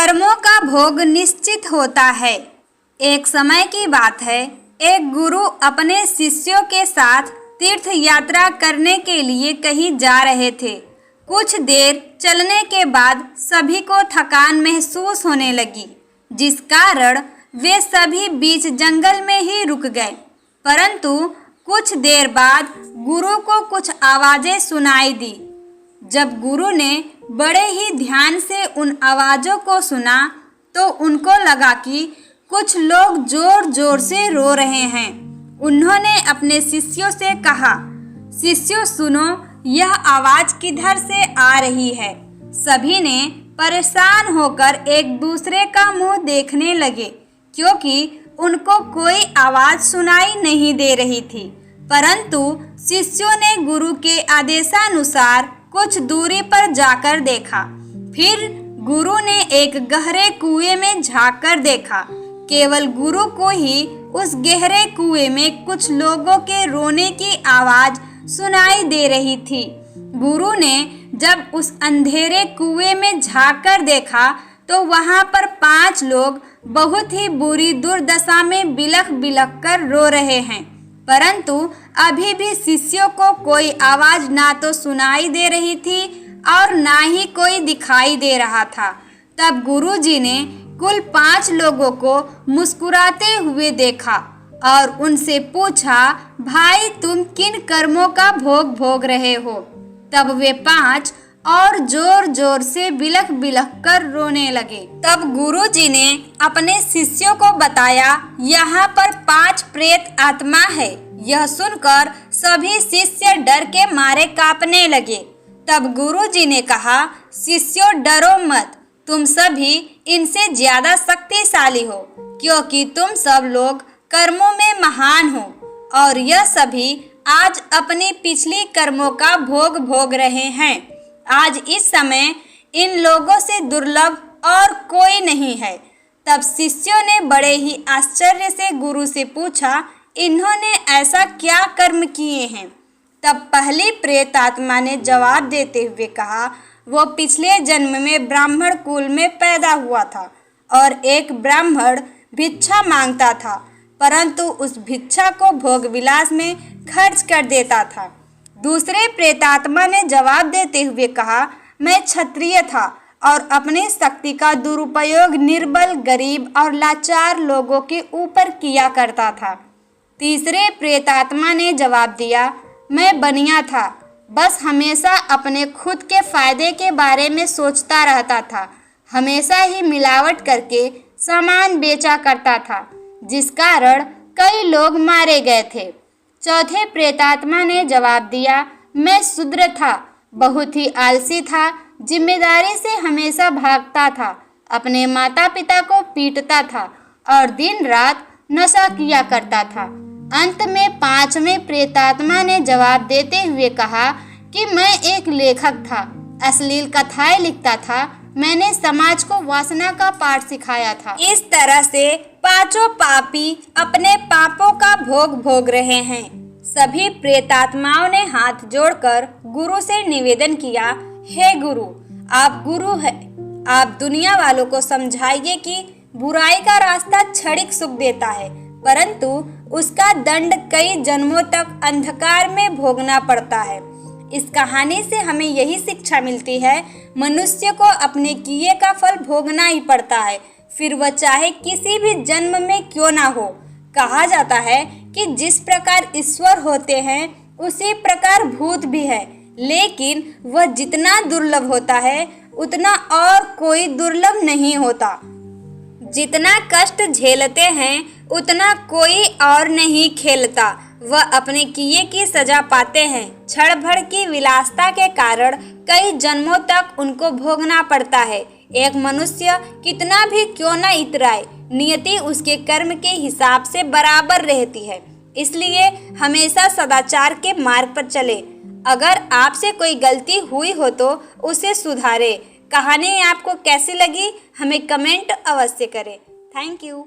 कर्मों का भोग निश्चित होता है। एक समय की बात है, एक गुरु अपने शिष्यों के साथ तीर्थ यात्रा करने के लिए कहीं जा रहे थे। कुछ देर चलने के बाद सभी को थकान महसूस होने लगी, जिस कारण वे सभी बीच जंगल में ही रुक गए। परंतु कुछ देर बाद गुरु को कुछ आवाजें सुनाई दी। जब गुरु ने बड़े ही ध्यान से उन आवाजों को सुना तो उनको लगा कि कुछ लोग जोर जोर से रो रहे हैं। उन्होंने अपने शिष्यों से कहा, शिष्यों सुनो, यह आवाज किधर से आ रही है। सभी ने परेशान होकर एक दूसरे का मुंह देखने लगे, क्योंकि उनको कोई आवाज सुनाई नहीं दे रही थी। परंतु शिष्यों ने गुरु के आदेशानुसार कुछ दूरी पर जाकर देखा। फिर गुरु ने एक गहरे कुएं में झांककर देखा। केवल गुरु को ही उस गहरे कुएं में कुछ लोगों के रोने की आवाज सुनाई दे रही थी। गुरु ने जब उस अंधेरे कुएं में झांककर देखा तो वहां पर 5 लोग बहुत ही बुरी दुर्दशा में बिलख बिलख कर रो रहे हैं। परंतु अभी भी शिष्यों को कोई आवाज ना तो सुनाई दे रही थी और ना ही कोई दिखाई दे रहा था। तब गुरुजी ने कुल 5 लोगों को मुस्कुराते हुए देखा और उनसे पूछा, भाई तुम किन कर्मों का भोग भोग रहे हो? तब वे 5 और जोर जोर से बिलख बिलख कर रोने लगे। तब गुरुजी ने अपने शिष्यों को बताया, यहाँ पर 5 प्रेत आत्मा है। यह सुनकर सभी शिष्य डर के मारे कांपने लगे। तब गुरुजी ने कहा, शिष्यों डरो मत, तुम सभी इनसे ज्यादा शक्तिशाली हो, क्योंकि तुम सब लोग कर्मों में महान हो और यह सभी आज अपनी पिछली कर्मों का भोग भोग रहे हैं। आज इस समय इन लोगों से दुर्लभ और कोई नहीं है। तब शिष्यों ने बड़े ही आश्चर्य से गुरु से पूछा, इन्होंने ऐसा क्या कर्म किए हैं? तब पहली प्रेत आत्मा ने जवाब देते हुए कहा, वो पिछले जन्म में ब्राह्मण कुल में पैदा हुआ था और एक ब्राह्मण भिक्षा मांगता था, परंतु उस भिक्षा को भोग विलास में खर्च कर देता था। दूसरे प्रेतात्मा ने जवाब देते हुए कहा, मैं क्षत्रिय था और अपनी शक्ति का दुरुपयोग निर्बल, गरीब और लाचार लोगों के ऊपर किया करता था। तीसरे प्रेतात्मा ने जवाब दिया, मैं बनिया था, बस हमेशा अपने खुद के फायदे के बारे में सोचता रहता था। हमेशा ही मिलावट करके सामान बेचा करता था, जिस कारण कई लोग मारे गए थे। चौथे प्रेतात्मा ने जवाब दिया, मैं शूद्र था, बहुत ही आलसी था, जिम्मेदारी से हमेशा भागता था, अपने माता पिता को पीटता था और दिन रात नशा किया करता था। अंत में 5वें प्रेतात्मा ने जवाब देते हुए कहा कि मैं एक लेखक था, अश्लील कथाएं लिखता था, मैंने समाज को वासना का पाठ सिखाया था। इस तरह से 5 पापी अपने पापों का भोग भोग रहे हैं। सभी प्रेतात्माओं ने हाथ जोड़कर गुरु से निवेदन किया, हे गुरु, आप गुरु हैं, आप दुनिया वालों को समझाइए कि बुराई का रास्ता क्षणिक सुख देता है, परंतु उसका दंड कई जन्मों तक अंधकार में भोगना पड़ता है। इस कहानी से हमें यही शिक्षा मिलती है, मनुष्य को अपने किए का फल भोगना ही पड़ता है, फिर वह चाहे किसी भी जन्म में क्यों ना हो। कहा जाता है कि जिस प्रकार ईश्वर होते हैं उसी प्रकार भूत भी है, लेकिन वह जितना दुर्लभ होता है उतना और कोई दुर्लभ नहीं होता। जितना कष्ट झेलते हैं उतना कोई और नहीं खेलता। वह अपने किए की सजा पाते हैं। क्षण भर की विलासता के कारण कई जन्मों तक उनको भोगना पड़ता है। एक मनुष्य कितना भी क्यों न इतराए, नियति उसके कर्म के हिसाब से बराबर रहती है। इसलिए हमेशा सदाचार के मार्ग पर चले। अगर आपसे कोई गलती हुई हो तो उसे सुधारे। कहानी आपको कैसी लगी हमें कमेंट अवश्य करें। Thank you.